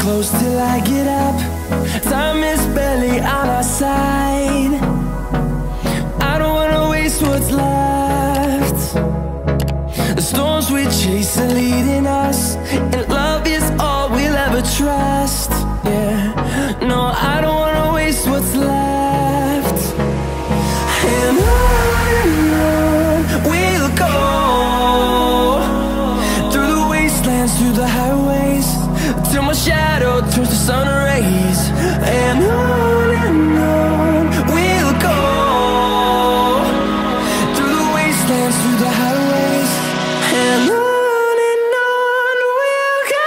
close till I get up. Time is barely on our side. I don't wanna waste what's left. The storms we chase are leading us, and love is all we'll ever trust. Yeah, no, I don't wanna waste what's left. And on we'll go, through the wastelands, through the highways, till my shadow turns to sun rays. And on we'll go, through the wastelands, through the highways, and on we'll go.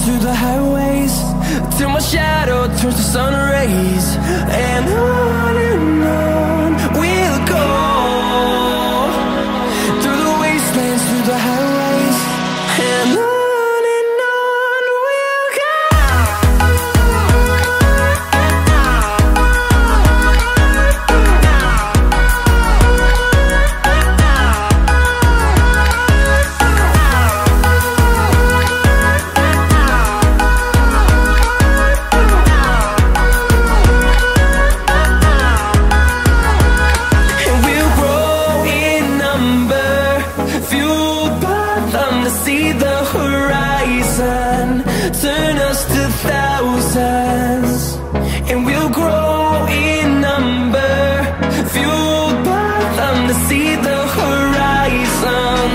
Through the highways, till my shadow turns to sun rays. And on we'll go, through the wastelands, through the highways, and on we'll go. See the horizon, turn us to thousands, and we'll grow in number, fueled by them to see the horizon,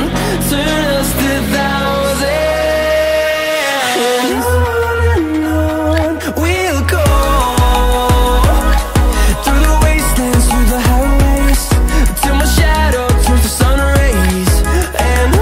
turn us to thousands. And on we'll go, through the wastelands, through the highways, till my shadow turns to sun rays. And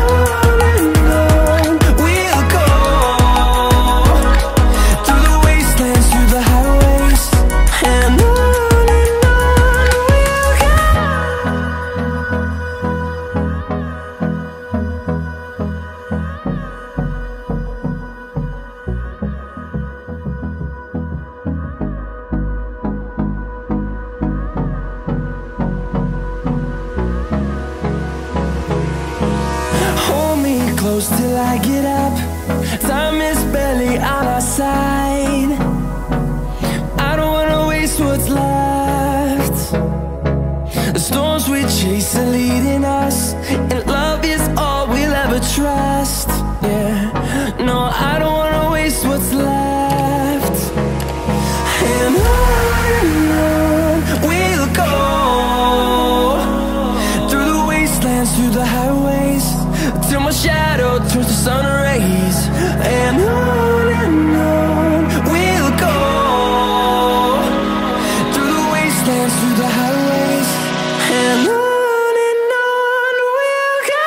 close till I get up. Time is barely on our side. I don't wanna waste what's left. The storms we chase are leading us, and love is all we'll ever trust. Yeah, no, I don't wanna waste what's left. And on we'll go, through the wastelands, through the highways, till my shadow turns to sun rays. And on we'll go, through the wastelands, through the highways, and on we'll go.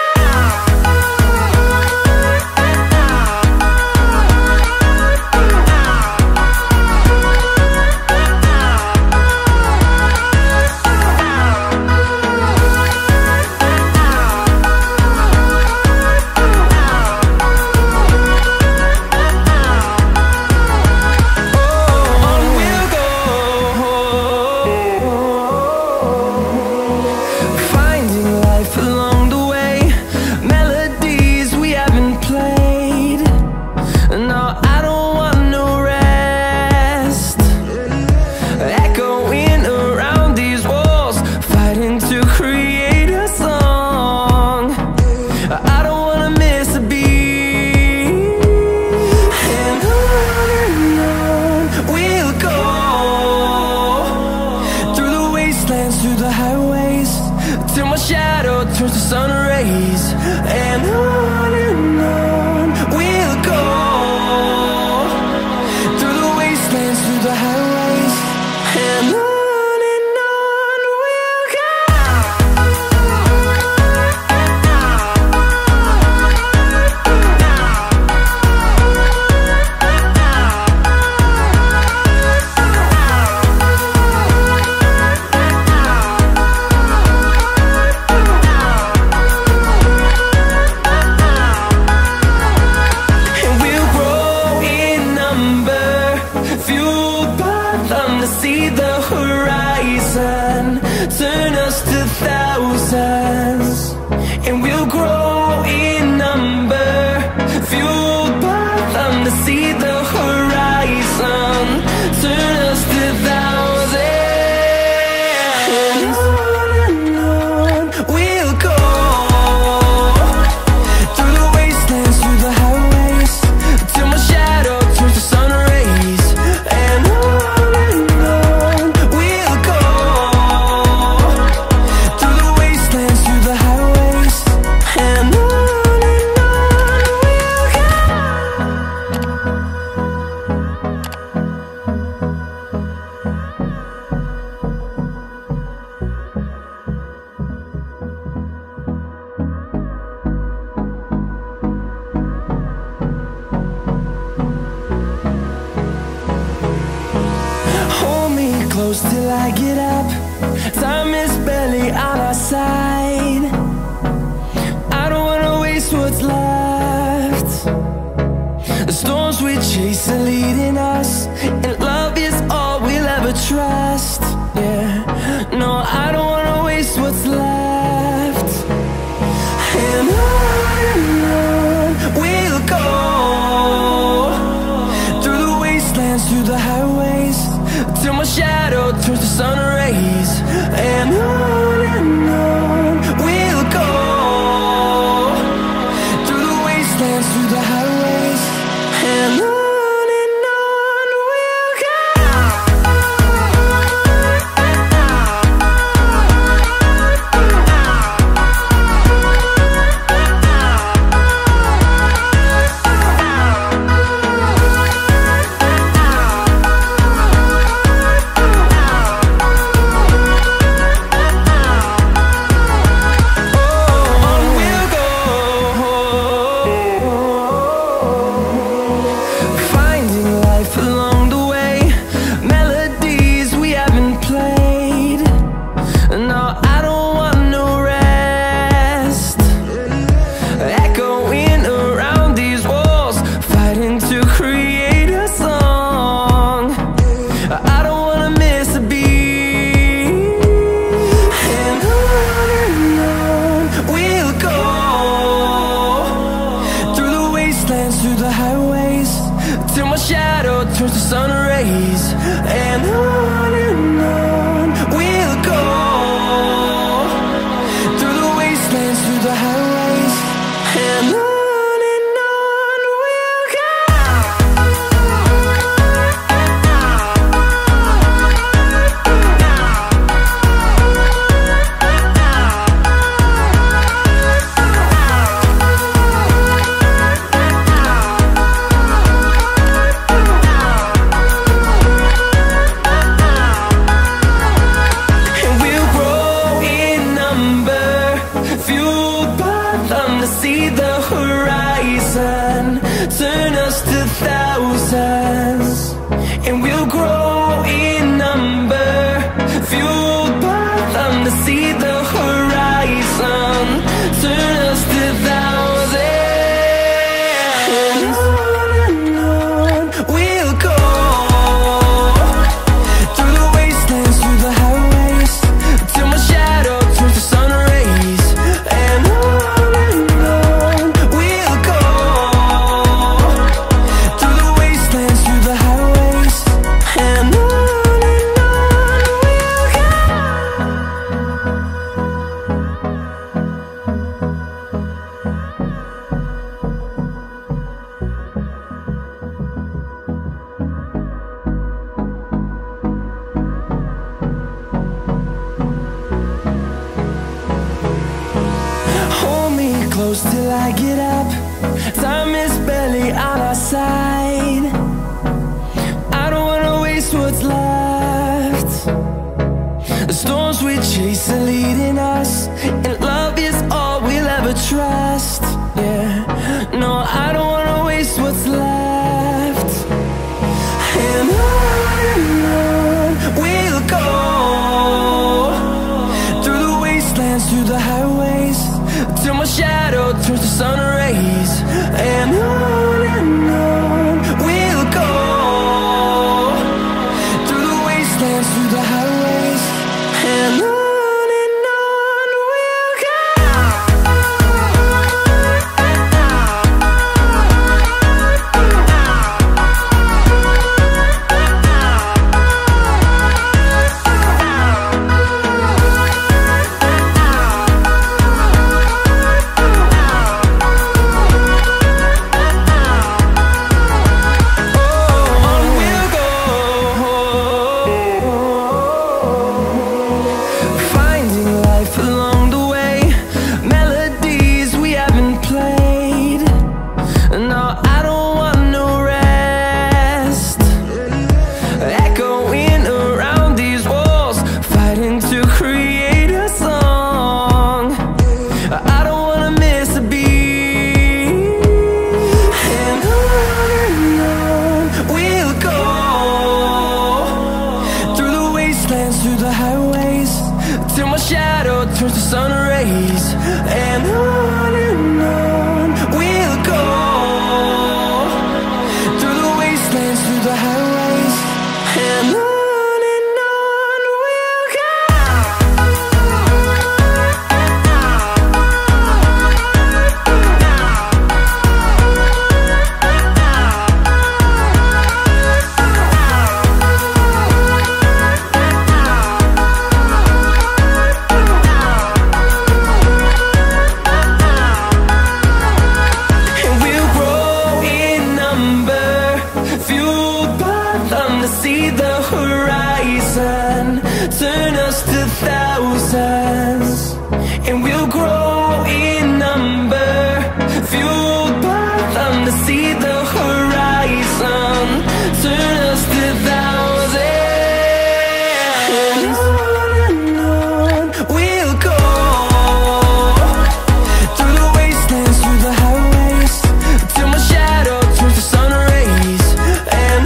till my shadow turns to sun rays. And on we'll go, through the wastelands, through the highways, and on we'll go. See the horizon, turn us to thousands, and we'll grow in number, fueled by them to see the horizon, turn us to thousands, and on we'll go, through the wastelands, through the highways, till my shadow turns to sun rays, and close till I get up. Time is barely on our side. I don't wanna waste what's left. The storms we chase are leading us, and love is all we'll ever trust. Yeah, no, I don't wanna waste what's left. And on we'll go, through the wastelands, through the highways, till my shadow turns to sun rays, and on we'll go, through the wastelands, through the highways, and on we'll go. Through the highways, till my shadow turns to sun rays, and on we'll go, through the wastelands, through the highways, and on we'll go. See the horizon, turn us to thousands, and we'll grow in number, fueled by them to see the horizon, turn us to thousands, and on we'll go, through the wastelands, through the highways, till my shadow turns to sun rays, and on we'll go, through the close till I get up. Time is barely on our side. I don't wanna waste what's left. The storms we chase are leading us, and love is all we'll ever trust. Yeah, no, I don't wanna waste what's left. And on we'll go, through the wastelands, through the highways, till my shadow turns to sun rays. And on we'll go, through the wastelands, through the highways, and on we'll go. Through the highways, till my shadow turns to sun rays. And on we'll go, through the wastelands, through the highways, and on we'll go. See the horizon, turn us to thousands, and we'll grow in number, fueled by them to see the horizon, turn us to thousands. And on we'll go, through the wastelands, through the highways, till my shadow turns to sun rays. And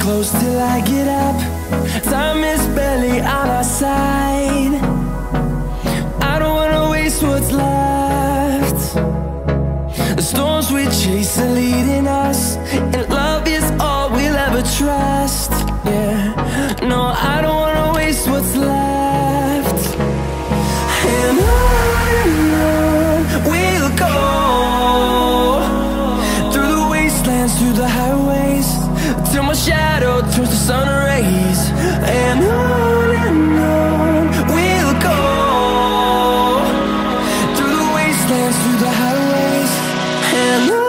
close till I get up. Time is barely on our side. I don't wanna waste what's left. The storms we chase are leading us, and love is all we'll ever trust. Yeah, no, I don't wanna waste what's left. And on we'll go, through the wastelands, through the highways, till my shadow turns to sun rays. And on we'll go, through the wastelands, through the highways, and on.